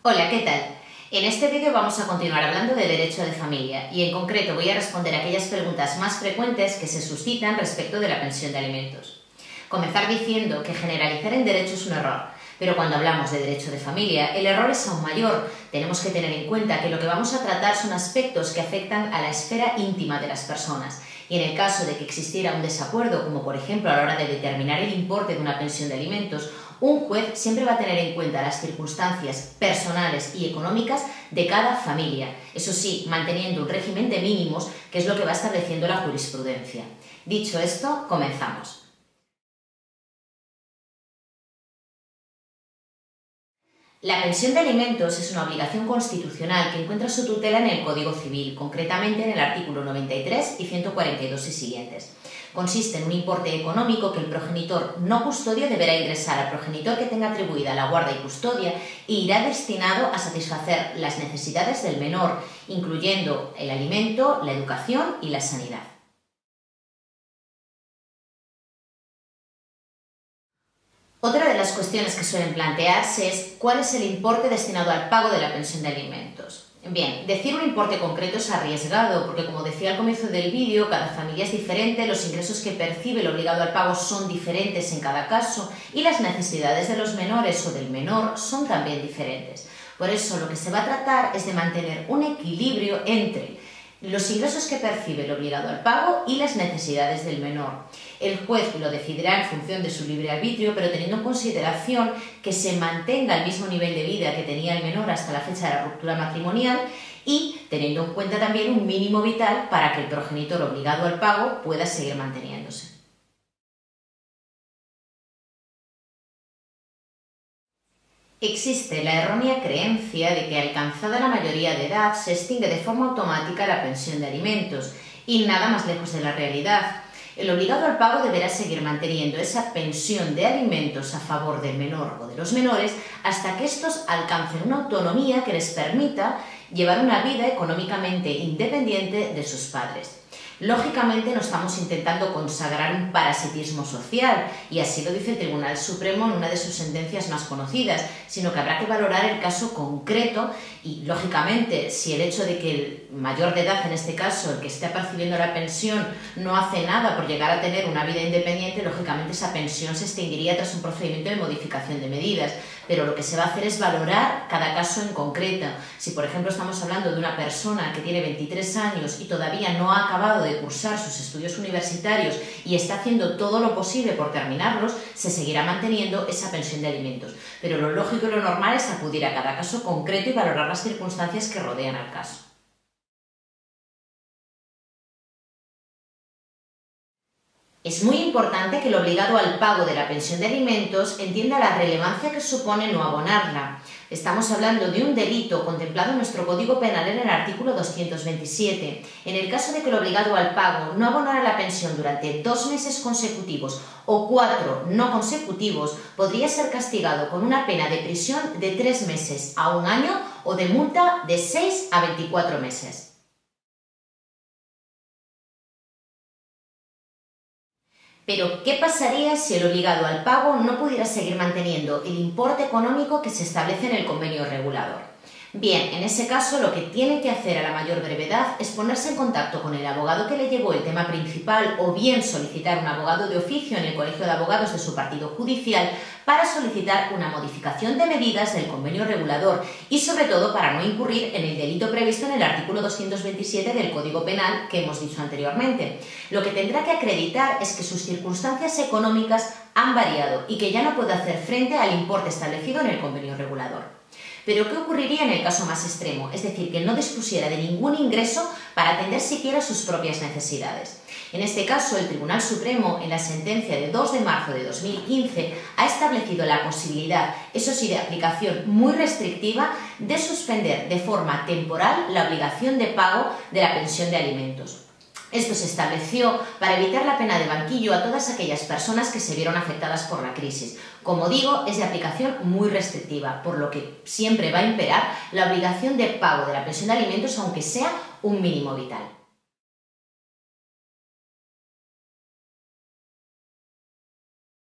Hola, ¿qué tal? En este vídeo vamos a continuar hablando de derecho de familia y en concreto voy a responder aquellas preguntas más frecuentes que se suscitan respecto de la pensión de alimentos. Comenzar diciendo que generalizar en derecho es un error, pero cuando hablamos de derecho de familia el error es aún mayor. Tenemos que tener en cuenta que lo que vamos a tratar son aspectos que afectan a la esfera íntima de las personas y en el caso de que existiera un desacuerdo, como por ejemplo a la hora de determinar el importe de una pensión de alimentos, un juez siempre va a tener en cuenta las circunstancias personales y económicas de cada familia, eso sí, manteniendo un régimen de mínimos, que es lo que va estableciendo la jurisprudencia. Dicho esto, comenzamos. La pensión de alimentos es una obligación constitucional que encuentra su tutela en el Código Civil, concretamente en el artículo 93 y 142 y siguientes. Consiste en un importe económico que el progenitor no custodio deberá ingresar al progenitor que tenga atribuida la guarda y custodia e irá destinado a satisfacer las necesidades del menor, incluyendo el alimento, la educación y la sanidad. Otra de las cuestiones que suelen plantearse es ¿cuál es el importe destinado al pago de la pensión de alimentos? Bien, decir un importe concreto es arriesgado porque, como decía al comienzo del vídeo, cada familia es diferente, los ingresos que percibe el obligado al pago son diferentes en cada caso y las necesidades de los menores o del menor son también diferentes. Por eso lo que se va a tratar es de mantener un equilibrio entre los ingresos que percibe el obligado al pago y las necesidades del menor. El juez lo decidirá en función de su libre arbitrio, pero teniendo en consideración que se mantenga el mismo nivel de vida que tenía el menor hasta la fecha de la ruptura matrimonial y teniendo en cuenta también un mínimo vital para que el progenitor obligado al pago pueda seguir manteniéndose. Existe la errónea creencia de que alcanzada la mayoría de edad se extingue de forma automática la pensión de alimentos y nada más lejos de la realidad. El obligado al pago deberá seguir manteniendo esa pensión de alimentos a favor del menor o de los menores hasta que estos alcancen una autonomía que les permita llevar una vida económicamente independiente de sus padres. Lógicamente no estamos intentando consagrar un parasitismo social, y así lo dice el Tribunal Supremo en una de sus sentencias más conocidas, sino que habrá que valorar el caso concreto y, lógicamente, si el hecho de que el mayor de edad, en este caso, el que esté percibiendo la pensión, no hace nada por llegar a tener una vida independiente, lógicamente esa pensión se extinguiría tras un procedimiento de modificación de medidas. Pero lo que se va a hacer es valorar cada caso en concreto. Si, por ejemplo, estamos hablando de una persona que tiene 23 años y todavía no ha acabado de cursar sus estudios universitarios y está haciendo todo lo posible por terminarlos, se seguirá manteniendo esa pensión de alimentos. Pero lo lógico y lo normal es acudir a cada caso concreto y valorar las circunstancias que rodean al caso. Es muy importante que el obligado al pago de la pensión de alimentos entienda la relevancia que supone no abonarla. Estamos hablando de un delito contemplado en nuestro Código Penal en el artículo 227. En el caso de que el obligado al pago no abonara la pensión durante 2 meses consecutivos o 4 no consecutivos, podría ser castigado con una pena de prisión de 3 meses a 1 año o de multa de 6 a 24 meses. Pero, ¿qué pasaría si el obligado al pago no pudiera seguir manteniendo el importe económico que se establece en el convenio regulador? Bien, en ese caso lo que tiene que hacer a la mayor brevedad es ponerse en contacto con el abogado que le llevó el tema principal o bien solicitar un abogado de oficio en el Colegio de Abogados de su partido judicial para solicitar una modificación de medidas del convenio regulador y sobre todo para no incurrir en el delito previsto en el artículo 227 del Código Penal que hemos dicho anteriormente. Lo que tendrá que acreditar es que sus circunstancias económicas han variado y que ya no puede hacer frente al importe establecido en el convenio regulador. Pero ¿qué ocurriría en el caso más extremo? Es decir, que no dispusiera de ningún ingreso para atender siquiera sus propias necesidades. En este caso, el Tribunal Supremo, en la sentencia de 2 de marzo de 2015, ha establecido la posibilidad, eso sí de aplicación muy restrictiva, de suspender de forma temporal la obligación de pago de la pensión de alimentos. Esto se estableció para evitar la pena de banquillo a todas aquellas personas que se vieron afectadas por la crisis. Como digo, es de aplicación muy restrictiva, por lo que siempre va a imperar la obligación de pago de la pensión de alimentos, aunque sea un mínimo vital.